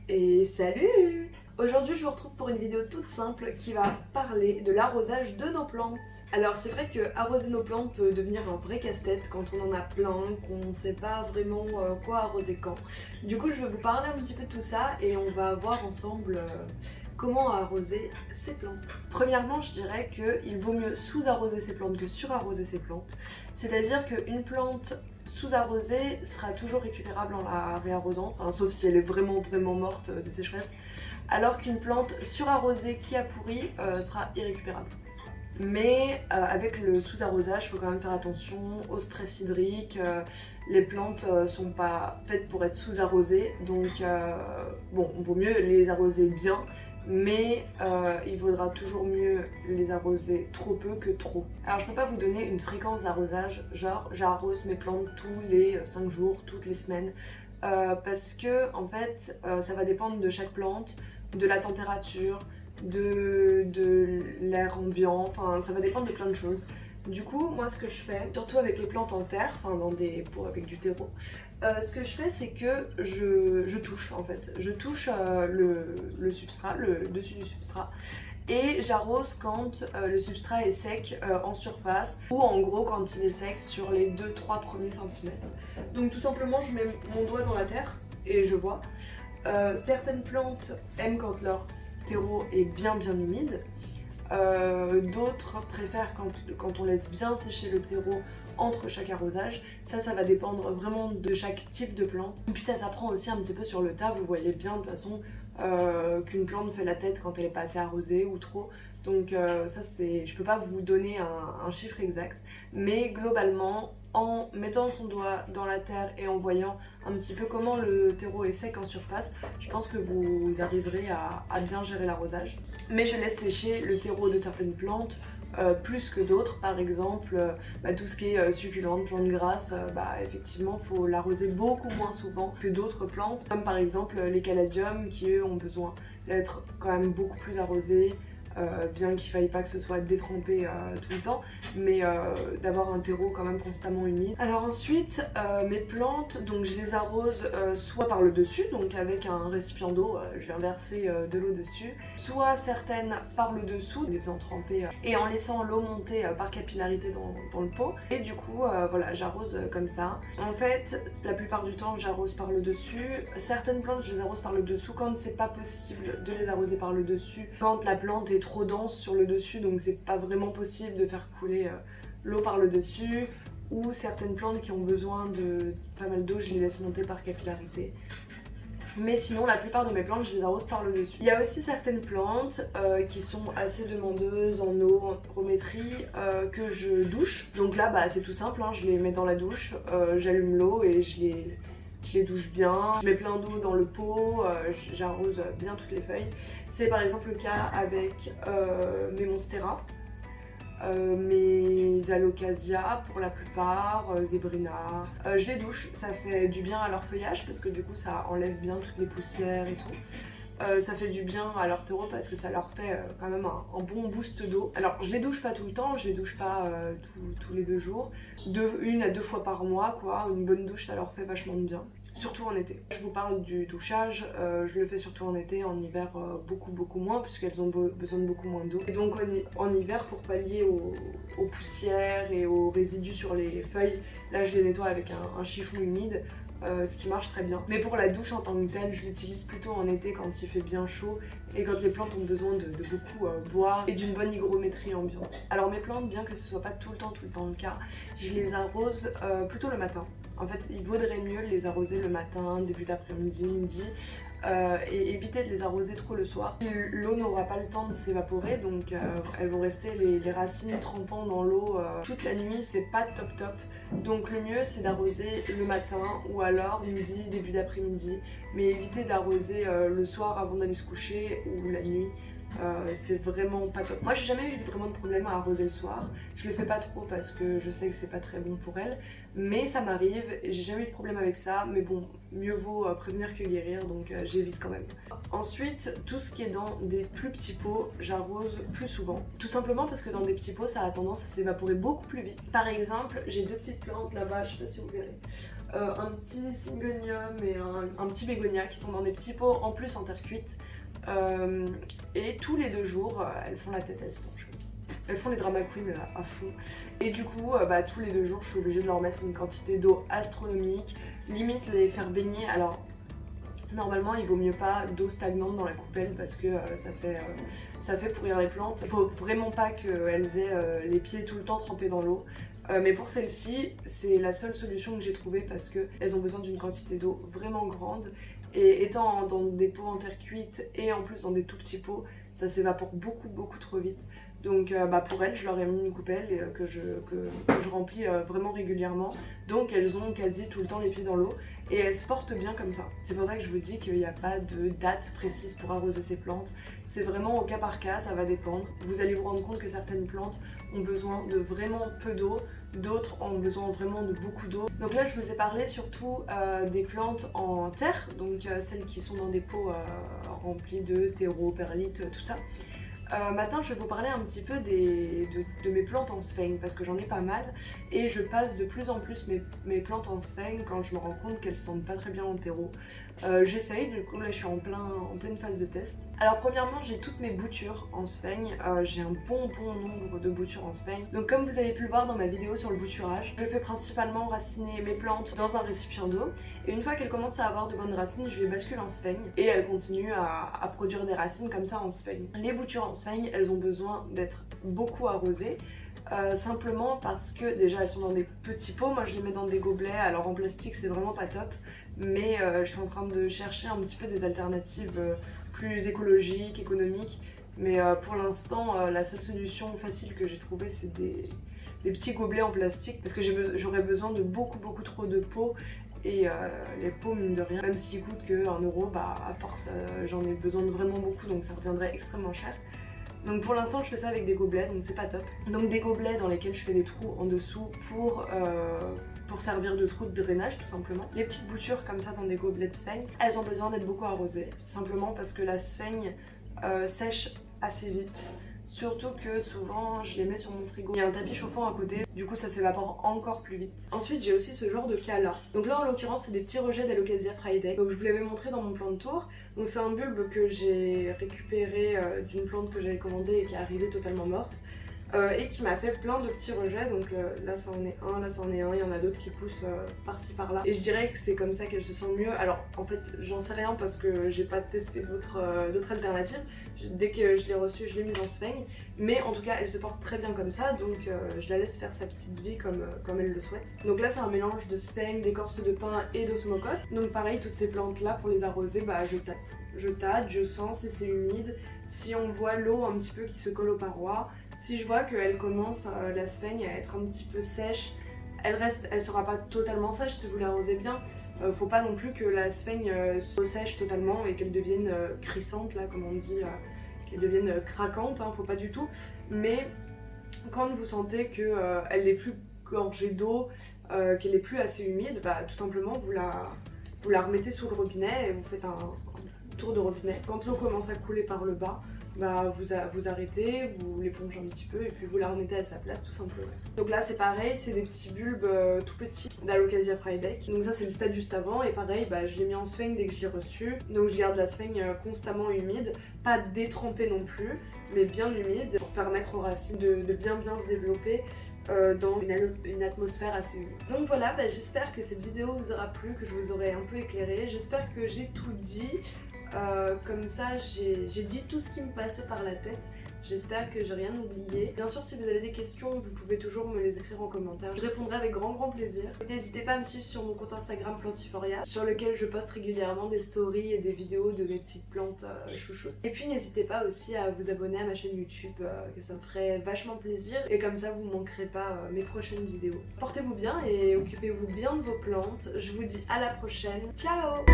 Et salut! Aujourd'hui je vous retrouve pour une vidéo toute simple qui va parler de l'arrosage de nos plantes. Alors c'est vrai que arroser nos plantes peut devenir un vrai casse-tête quand on en a plein, qu'on ne sait pas vraiment quoi arroser quand. Du coup je vais vous parler un petit peu de tout ça et on va voir ensemble comment arroser ses plantes. Premièrement, je dirais qu'il vaut mieux sous-arroser ses plantes que sur-arroser ses plantes. C'est-à-dire qu'une plante sous-arrosée sera toujours récupérable en la réarrosant, enfin, sauf si elle est vraiment morte de sécheresse, alors qu'une plante surarrosée qui a pourri sera irrécupérable. Mais avec le sous-arrosage, il faut quand même faire attention au stress hydrique. Les plantes sont pas faites pour être sous-arrosées, donc bon, il vaut mieux les arroser bien, mais il vaudra toujours mieux les arroser trop peu que trop. Alors je peux pas vous donner une fréquence d'arrosage, genre j'arrose mes plantes tous les 5 jours, toutes les semaines, parce que en fait ça va dépendre de chaque plante, de la température, de l'air ambiant, enfin ça va dépendre de plein de choses. Du coup, moi ce que je fais, surtout avec les plantes en terre, enfin dans des pots avec du terreau, ce que je fais c'est que je touche en fait. Je touche le substrat, le dessus du substrat, et j'arrose quand le substrat est sec en surface, ou en gros quand il est sec sur les 2-3 premiers centimètres. Donc tout simplement je mets mon doigt dans la terre et je vois. Certaines plantes aiment quand leur terreau est bien humide. D'autres préfèrent quand on laisse bien sécher le terreau entre chaque arrosage. Ça va dépendre vraiment de chaque type de plante. Et puis ça s'apprend aussi un petit peu sur le tas. Vous voyez bien de toute façon qu'une plante fait la tête quand elle est pas assez arrosée ou trop. Donc ça c'est, je peux pas vous donner un chiffre exact, mais globalement en mettant son doigt dans la terre et en voyant un petit peu comment le terreau est sec en surface, je pense que vous arriverez à bien gérer l'arrosage. Mais je laisse sécher le terreau de certaines plantes plus que d'autres. Par exemple, tout ce qui est succulente, plante grasse, effectivement faut l'arroser beaucoup moins souvent que d'autres plantes, comme par exemple les caladiums qui eux ont besoin d'être quand même beaucoup plus arrosés. Bien qu'il faille pas que ce soit détrempé tout le temps, mais d'avoir un terreau quand même constamment humide. Alors ensuite, mes plantes, donc je les arrose soit par le dessus, donc avec un récipient d'eau, je viens verser de l'eau dessus, soit certaines par le dessous, les faisant tremper et en laissant l'eau monter par capillarité dans le pot. Et du coup, voilà, j'arrose comme ça. En fait, la plupart du temps, j'arrose par le dessus. Certaines plantes, je les arrose par le dessous quand c'est pas possible de les arroser par le dessus, quand la plante est trop dense sur le dessus, donc c'est pas vraiment possible de faire couler l'eau par le dessus, ou certaines plantes qui ont besoin de pas mal d'eau, je les laisse monter par capillarité. Mais sinon, la plupart de mes plantes, je les arrose par le dessus. Il y a aussi certaines plantes qui sont assez demandeuses en eau, en hygrométrie, que je douche. Donc là, c'est tout simple, hein, je les mets dans la douche, j'allume l'eau et je les douche bien, je mets plein d'eau dans le pot, j'arrose bien toutes les feuilles. C'est par exemple le cas avec mes monstera, mes alocasia pour la plupart, zébrina. Je les douche, ça fait du bien à leur feuillage parce que du coup ça enlève bien toutes les poussières et tout. Ça fait du bien à leur terreau parce que ça leur fait quand même un bon boost d'eau. Alors je les douche pas tout le temps, je les douche pas tous les 2 jours. 1 à 2 fois par mois quoi, une bonne douche ça leur fait vachement de bien. Surtout en été. Je vous parle du douchage, je le fais surtout en été, en hiver beaucoup moins puisqu'elles ont besoin de beaucoup moins d'eau. Et donc en hiver pour pallier aux poussières et aux résidus sur les feuilles, là je les nettoie avec un chiffon humide. Ce qui marche très bien. Mais pour la douche en tant que telle, je l'utilise plutôt en été quand il fait bien chaud et quand les plantes ont besoin de beaucoup boire et d'une bonne hygrométrie ambiante. Alors mes plantes, bien que ce soit pas tout le temps le cas, je les arrose plutôt le matin. En fait, il vaudrait mieux les arroser le matin, début d'après-midi, midi, et éviter de les arroser trop le soir. L'eau n'aura pas le temps de s'évaporer, donc elles vont rester les racines trempant dans l'eau toute la nuit, c'est pas top. Donc le mieux c'est d'arroser le matin ou alors midi, début d'après-midi, mais éviter d'arroser le soir avant d'aller se coucher ou la nuit. c'est vraiment pas top. Moi j'ai jamais eu vraiment de problème à arroser le soir, je le fais pas trop parce que je sais que c'est pas très bon pour elle, mais ça m'arrive et j'ai jamais eu de problème avec ça, mais bon, mieux vaut prévenir que guérir, donc j'évite quand même. Ensuite, tout ce qui est dans des plus petits pots, j'arrose plus souvent, tout simplement parce que dans des petits pots ça a tendance à s'évaporer beaucoup plus vite. Par exemple, j'ai deux petites plantes là-bas, je sais pas si vous verrez. Un petit syngonium et un petit bégonia qui sont dans des petits pots en plus en terre cuite. Et tous les 2 jours, elles font la tête, elles se penchent. Elles font les drama queens à fond. Et du coup, tous les 2 jours, je suis obligée de leur mettre une quantité d'eau astronomique, limite les faire baigner. Alors, normalement, il vaut mieux pas d'eau stagnante dans la coupelle parce que ça fait pourrir les plantes. Il faut vraiment pas qu'elles aient les pieds tout le temps trempés dans l'eau. Mais pour celle-ci, c'est la seule solution que j'ai trouvée parce qu'elles ont besoin d'une quantité d'eau vraiment grande. Et étant dans des pots en terre cuite et en plus dans des tout petits pots, ça s'évapore beaucoup trop vite. Donc pour elles, je leur ai mis une coupelle que je remplis vraiment régulièrement. Donc elles ont quasi tout le temps les pieds dans l'eau et elles se portent bien comme ça. C'est pour ça que je vous dis qu'il n'y a pas de date précise pour arroser ces plantes. C'est vraiment au cas par cas, ça va dépendre. Vous allez vous rendre compte que certaines plantes ont besoin de vraiment peu d'eau, d'autres ont besoin vraiment de beaucoup d'eau. Donc là je vous ai parlé surtout des plantes en terre, donc celles qui sont dans des pots remplis de terreau, perlite, tout ça. Maintenant je vais vous parler un petit peu de mes plantes en sphène parce que j'en ai pas mal et je passe de plus en plus mes plantes en sphène quand je me rends compte qu'elles se sentent pas très bien en terreau. J'essaye, du coup là je suis en pleine phase de test. Alors premièrement j'ai toutes mes boutures en sphène, j'ai un bon nombre de boutures en sphène. Donc comme vous avez pu le voir dans ma vidéo sur le bouturage, je fais principalement raciner mes plantes dans un récipient d'eau et une fois qu'elles commencent à avoir de bonnes racines, je les bascule en sphène et elles continuent à produire des racines comme ça en sphène. Les boutures en sphène, elles ont besoin d'être beaucoup arrosées. Simplement parce que déjà elles sont dans des petits pots, moi je les mets dans des gobelets, alors en plastique c'est vraiment pas top, mais je suis en train de chercher un petit peu des alternatives plus écologiques, économiques, mais pour l'instant la seule solution facile que j'ai trouvée c'est des petits gobelets en plastique parce que j'aurais besoin de beaucoup trop de pots. Et les pots, mine de rien, même s'ils coûtent que 1 euro, à force j'en ai besoin de vraiment beaucoup donc ça reviendrait extrêmement cher. Donc pour l'instant je fais ça avec des gobelets donc c'est pas top. Donc des gobelets dans lesquels je fais des trous en dessous pour servir de trous de drainage tout simplement. Les petites boutures comme ça dans des gobelets de sphène, elles ont besoin d'être beaucoup arrosées. Simplement parce que la sphène sèche assez vite. Surtout que souvent je les mets sur mon frigo. Il y a un tapis chauffant à côté, du coup ça s'évapore encore plus vite. Ensuite j'ai aussi ce genre de cala. Donc là en l'occurrence c'est des petits rejets d'Alocasia Friday. Donc je vous l'avais montré dans mon plan de tour. Donc c'est un bulbe que j'ai récupéré d'une plante que j'avais commandée et qui est arrivée totalement morte. Et qui m'a fait plein de petits rejets, donc là ça en est un, là ça en est un, il y en a d'autres qui poussent par-ci par-là. Et je dirais que c'est comme ça qu'elle se sent mieux. Alors en fait j'en sais rien parce que j'ai pas testé d'autres alternatives. Dès que je l'ai reçue, je l'ai mise en sphène. Mais en tout cas elle se porte très bien comme ça, donc je la laisse faire sa petite vie comme elle le souhaite. Donc là c'est un mélange de sphène, d'écorce de pin et d'osmocote. Donc pareil, toutes ces plantes là pour les arroser, je tâte. Je tâte, je sens si c'est humide, si on voit l'eau un petit peu qui se colle aux parois. Si je vois qu'elle commence, la sphène, à être un petit peu sèche, elle sera pas totalement sèche si vous l'arrosez bien. Faut pas non plus que la sphène se sèche totalement et qu'elle devienne crissante, là comme on dit, qu'elle devienne craquante, faut pas du tout. Mais quand vous sentez qu'elle n'est plus gorgée d'eau, qu'elle est plus assez humide, tout simplement vous la remettez sous le robinet et vous faites un tour de robinet. Quand l'eau commence à couler par le bas, vous arrêtez, vous l'épongez un petit peu et puis vous la remettez à sa place tout simplement. Donc là c'est pareil, c'est des petits bulbes tout petits d'Alocasia Friday. Donc ça c'est le stade juste avant et pareil je l'ai mis en sphène dès que je l'ai reçu. Donc je garde la sphène constamment humide, pas détrempée non plus, mais bien humide pour permettre aux racines de bien se développer dans une atmosphère assez humide. Donc voilà, j'espère que cette vidéo vous aura plu, que je vous aurai un peu éclairé, j'espère que j'ai tout dit. Comme ça j'ai dit tout ce qui me passait par la tête. J'espère que j'ai rien oublié. Bien sûr si vous avez des questions vous pouvez toujours me les écrire en commentaire. Je répondrai avec grand plaisir. N'hésitez pas à me suivre sur mon compte Instagram Plantiforia sur lequel je poste régulièrement des stories et des vidéos de mes petites plantes chouchoutes. Et puis n'hésitez pas aussi à vous abonner à ma chaîne YouTube que ça me ferait vachement plaisir et comme ça vous manquerez pas mes prochaines vidéos. Portez-vous bien et occupez-vous bien de vos plantes. Je vous dis à la prochaine. Ciao!